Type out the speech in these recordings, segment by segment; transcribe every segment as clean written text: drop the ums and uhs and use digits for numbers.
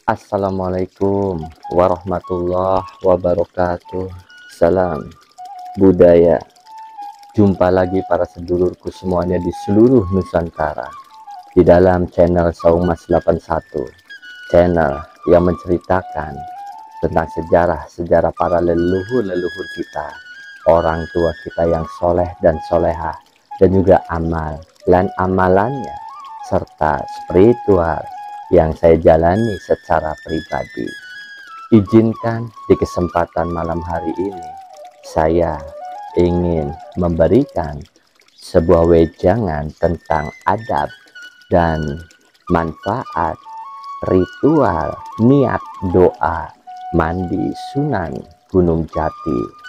Assalamualaikum warahmatullahi wabarakatuh. Salam budaya. Jumpa lagi para sedulurku semuanya di seluruh Nusantara di dalam channel Saumas 81, channel yang menceritakan tentang sejarah-sejarah para leluhur-leluhur kita, orang tua kita yang soleh dan solehah, dan juga amal dan amalannya serta spiritual yang saya jalani secara pribadi. Izinkan di kesempatan malam hari ini saya ingin memberikan sebuah wejangan tentang adab dan manfaat ritual niat doa mandi Sunan Gunung Jati.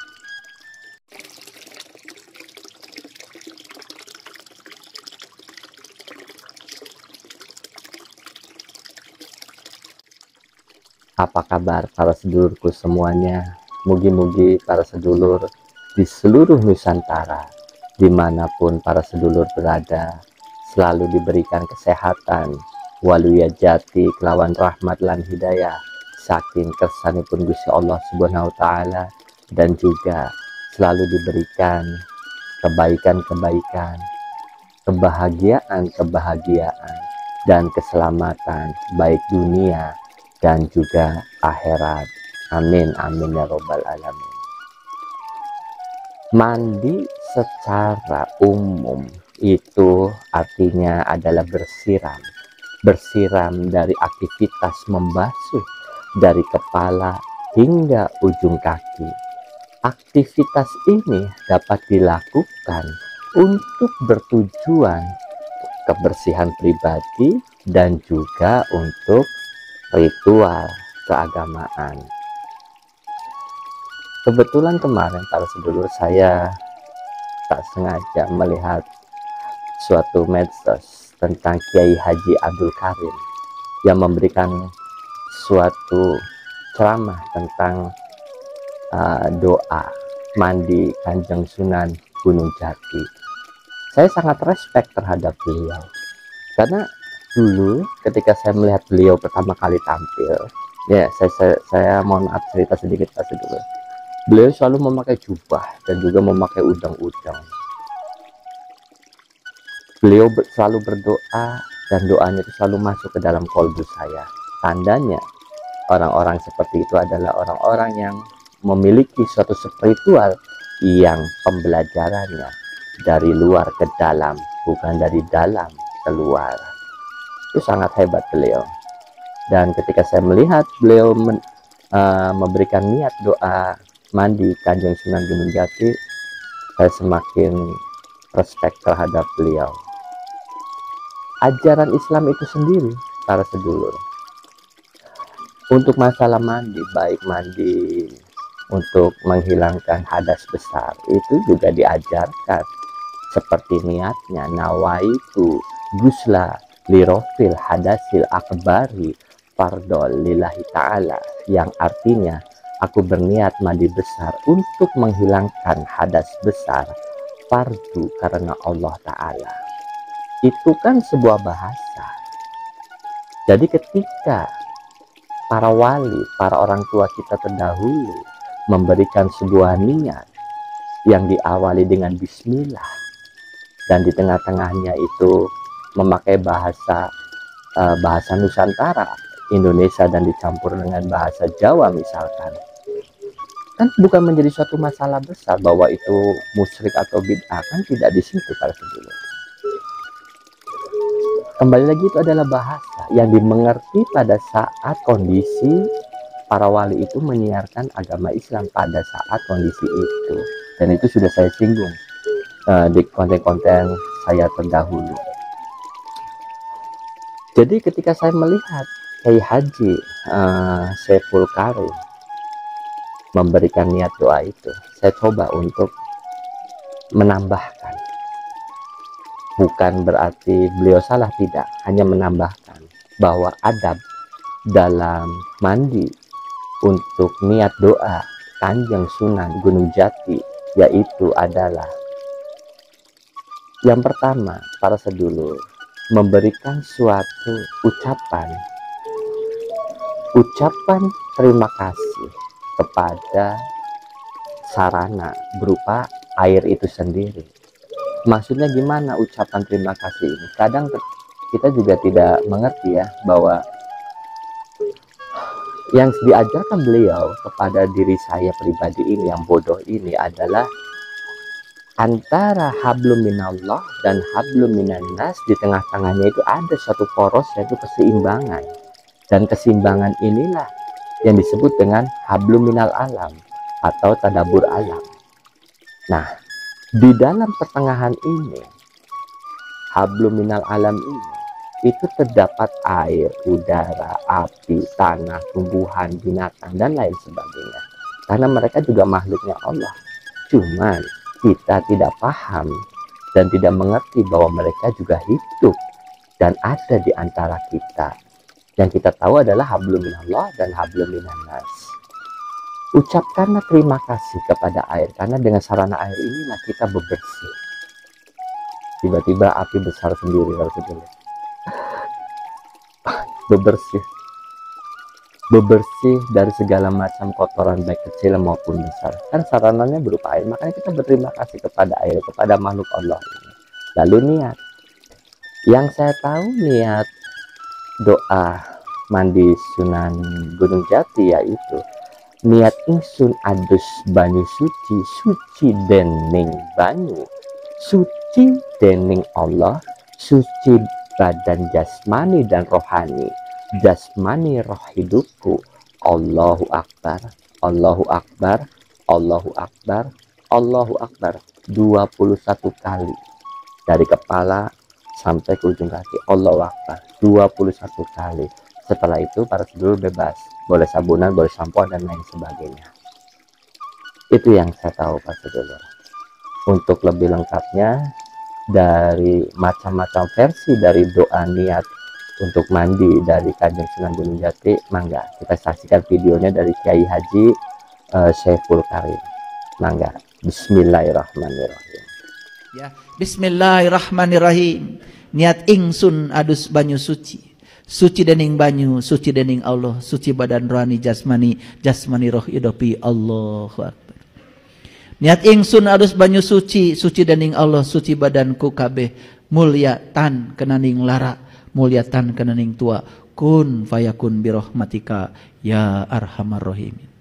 Apa kabar para sedulurku semuanya? Mugi-mugi para sedulur di seluruh Nusantara, dimanapun para sedulur berada, selalu diberikan kesehatan, waluya jati, kelawan rahmat lan hidayah, saking kersanipun Gusti Allah Subhanahu wa Ta'ala, dan juga selalu diberikan kebaikan-kebaikan, kebahagiaan-kebahagiaan, dan keselamatan baik dunia dan juga akhirat. Amin amin ya robbal alamin. Mandi secara umum itu artinya adalah bersiram. Bersiram dari aktivitas membasuh dari kepala hingga ujung kaki. Aktivitas ini dapat dilakukan untuk bertujuan kebersihan pribadi dan juga untuk ritual keagamaan. Kebetulan kemarin para sedulur saya tak sengaja melihat suatu medsos tentang Kiai Haji Abdul Karim yang memberikan suatu ceramah tentang doa mandi Kanjeng Sunan Gunung Jati. Saya sangat respect terhadap beliau karena dulu ketika saya melihat beliau pertama kali tampil, ya saya mohon maaf cerita sedikit pas dulu. Beliau selalu memakai jubah dan juga memakai udang-udang. Beliau selalu berdoa dan doanya itu selalu masuk ke dalam kolbu saya. Tandanya orang-orang seperti itu adalah orang-orang yang memiliki suatu spiritual yang pembelajarannya dari luar ke dalam, bukan dari dalam ke luar. Itu sangat hebat beliau. Dan ketika saya melihat beliau memberikan niat doa mandi Kanjeng Sunan Gunung Jati, saya semakin respect terhadap beliau. Ajaran Islam itu sendiri para sedulur, untuk masalah mandi, baik mandi untuk menghilangkan hadas besar, itu juga diajarkan seperti niatnya, nawaitu gusla lirofil hadasil akbari fardol lillahi ta'ala, yang artinya aku berniat mandi besar untuk menghilangkan hadas besar fardu karena Allah Ta'ala. Itu kan sebuah bahasa. Jadi ketika para wali, para orang tua kita terdahulu memberikan sebuah niat yang diawali dengan bismillah, dan di tengah-tengahnya itu memakai bahasa Nusantara, Indonesia, dan dicampur dengan bahasa Jawa misalkan, kan bukan menjadi suatu masalah besar bahwa itu musyrik atau bid'ah, kan tidak di situ para sedulur. Kembali lagi, itu adalah bahasa yang dimengerti pada saat kondisi para wali itu menyiarkan agama Islam pada saat kondisi itu, dan itu sudah saya singgung di konten-konten saya terdahulu. Jadi ketika saya melihat Kiai Haji Saiful Karim memberikan niat doa itu, saya coba untuk menambahkan. Bukan berarti beliau salah, tidak, hanya menambahkan bahwa adab dalam mandi untuk niat doa Kanjeng Sunan Gunung Jati yaitu adalah yang pertama, para sedulur, memberikan suatu ucapan ucapan terima kasih kepada sarana berupa air itu sendiri. Maksudnya gimana ucapan terima kasih ini? Kadang kita juga tidak mengerti ya, bahwa yang diajarkan beliau kepada diri saya pribadi ini yang bodoh ini adalah antara hablum minallah dan hablum minannas, di tengah-tengahnya itu ada satu poros, yaitu keseimbangan. Dan keseimbangan inilah yang disebut dengan hablum minal alam atau tadabur alam. Nah, di dalam pertengahan ini, hablum minal alam ini, itu terdapat air, udara, api, tanah, tumbuhan, binatang, dan lain sebagainya. Karena mereka juga makhluknya Allah. Cuman kita tidak paham dan tidak mengerti bahwa mereka juga hidup dan ada di antara kita. Yang kita tahu adalah hablum minallah dan hablum minannas. Ucapkanlah terima kasih kepada air, karena dengan sarana air inilah kita bebersih. Tiba-tiba api besar sendiri, bebersih dari segala macam kotoran, baik kecil maupun besar. Kan sarananya berupa air, makanya kita berterima kasih kepada air, kepada makhluk Allah ini. Lalu niat, yang saya tahu niat doa mandi Sunan Gunung Jati, yaitu niat ingsun adus banyu suci, suci dening banyu, suci dening Allah, suci badan jasmani dan rohani, jasmani roh hidupku. Allahu Akbar, Allahu Akbar, Allahu Akbar, Allahu Akbar, 21 kali dari kepala sampai ke ujung kaki. Allahu Akbar 21 kali. Setelah itu para sedulur bebas, boleh sabunan, boleh sampo, dan lain sebagainya. Itu yang saya tahu Pak Sedulur. Untuk lebih lengkapnya dari macam-macam versi dari doa niat untuk mandi dari Kanjeng Sunan Gunung Jati, mangga kita saksikan videonya dari Kiai Haji Syaiful Karim. Mangga. Bismillahirrahmanirrahim. Ya, Bismillahirrahmanirrahim. Niat ingsun adus banyu suci, suci dening banyu, suci dening Allah, suci badan rohani jasmani, jasmani roh hidupi. Allahu Akbar. Niat ingsun adus banyu suci, suci dening Allah, suci badanku kabeh, mulia tan kenaning lara, mulia tan kenaning tua, kun fayakun birahmatika ya arhamar rahimin.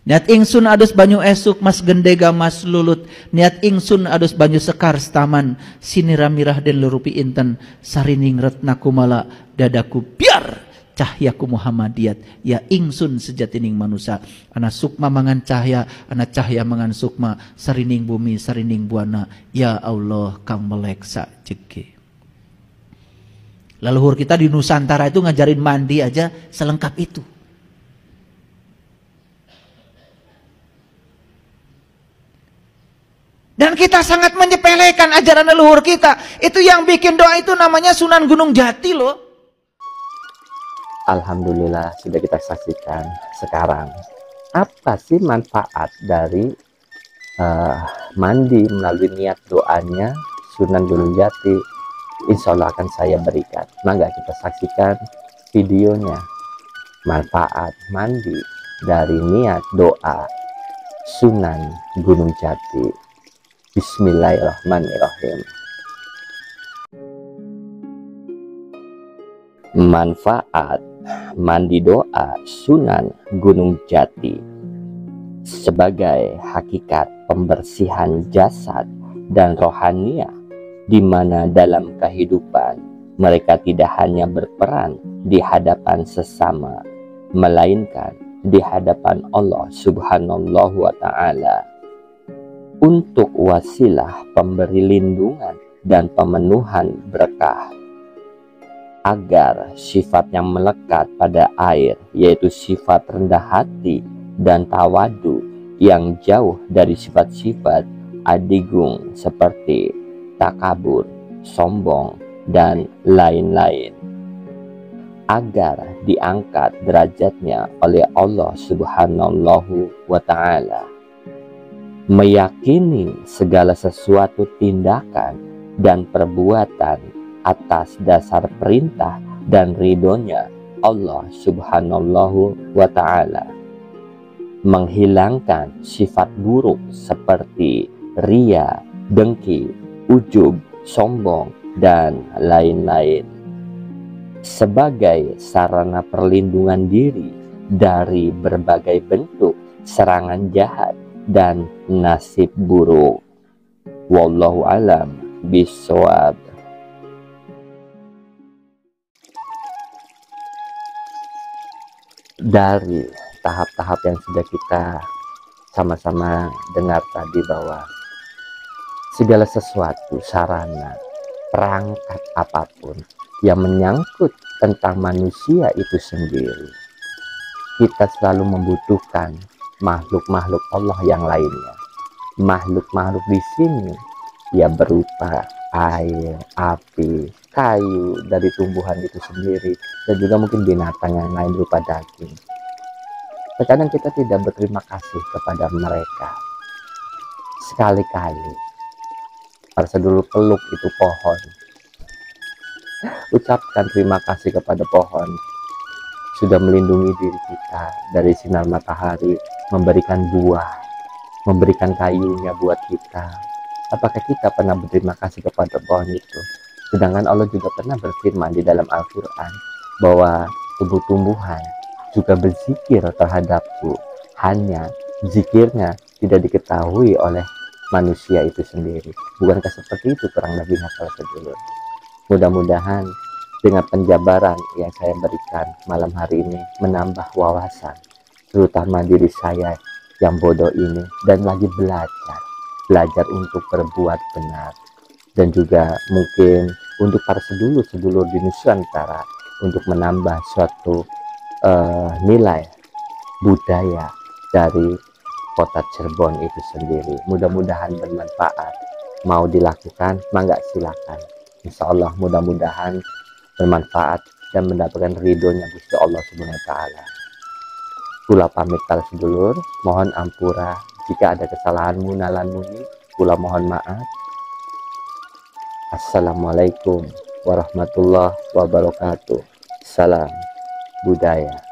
Niat ingsun adus banyu esuk, mas gendega mas lulut, niat ingsun adus banyu sekar staman, siniramirah den lurupi inten, sarining retna kumala, dadaku biar cahyaku Muhammadiyat, ya ingsun sejatining manusia, ana sukma mangan cahya, ana cahya mangan sukma, sarining bumi, sarining buana, ya Allah kang meleksa jege. Leluhur kita di Nusantara itu ngajarin mandi aja selengkap itu. Dan kita sangat menyepelekan ajaran leluhur kita. Itu yang bikin doa itu namanya Sunan Gunung Jati loh. Alhamdulillah sudah kita saksikan sekarang. Apa sih manfaat dari mandi melalui niat doanya Sunan Gunung Jati? Insya Allah akan saya berikan. Mangga kita saksikan videonya. Manfaat mandi dari niat doa Sunan Gunung Jati. Bismillahirrahmanirrahim. Manfaat mandi doa Sunan Gunung Jati sebagai hakikat pembersihan jasad dan rohania, di mana dalam kehidupan mereka tidak hanya berperan di hadapan sesama, melainkan di hadapan Allah Subhanahu wa Ta'ala, untuk wasilah pemberi lindungan dan pemenuhan berkah, agar sifat yang melekat pada air, yaitu sifat rendah hati dan tawadu, yang jauh dari sifat-sifat adigung seperti takabur, sombong, dan lain-lain, agar diangkat derajatnya oleh Allah Subhanahu wa Ta'ala. Meyakini segala sesuatu tindakan dan perbuatan atas dasar perintah dan ridhonya Allah Subhanahu wa Ta'ala menghilangkan sifat buruk seperti ria, dengki, ujub, sombong, dan lain-lain sebagai sarana perlindungan diri dari berbagai bentuk serangan jahat dan nasib buruk. Wallahu alam bishawab. Dari tahap-tahap yang sudah kita sama-sama dengar tadi, bahwa segala sesuatu, sarana, perangkat apapun yang menyangkut tentang manusia itu sendiri, kita selalu membutuhkan makhluk-makhluk Allah yang lainnya. Makhluk-makhluk di sini ya berupa air, api, kayu dari tumbuhan itu sendiri, dan juga mungkin binatang yang lain berupa daging. Terkadang kita tidak berterima kasih kepada mereka. Sekali-kali pada dulu peluk itu pohon, ucapkan terima kasih kepada pohon sudah melindungi diri kita dari sinar matahari, memberikan buah, memberikan kayunya buat kita. Apakah kita pernah berterima kasih kepada pohon itu? Sedangkan Allah juga pernah berfirman di dalam Al-Quran bahwa tumbuh-tumbuhan juga berzikir terhadapku, hanya zikirnya tidak diketahui oleh manusia itu sendiri. Bukankah seperti itu kurang lebihnya para sedulur? Mudah-mudahan dengan penjabaran yang saya berikan malam hari ini menambah wawasan, terutama diri saya yang bodoh ini, dan lagi belajar untuk berbuat benar, dan juga mungkin untuk para sedulur-sedulur di Nusantara untuk menambah suatu nilai budaya dari kota Cirebon itu sendiri. Mudah-mudahan bermanfaat. Mau dilakukan, mangga silakan. Insya Allah mudah-mudahan bermanfaat dan mendapatkan ridhonya Gusti Allah Subhanahu wa Ta'ala. Kula pamit para sedulur, mohon ampura jika ada kesalahan munalan muni, kula mohon maaf. Assalamualaikum warahmatullahi wabarakatuh. Salam budaya.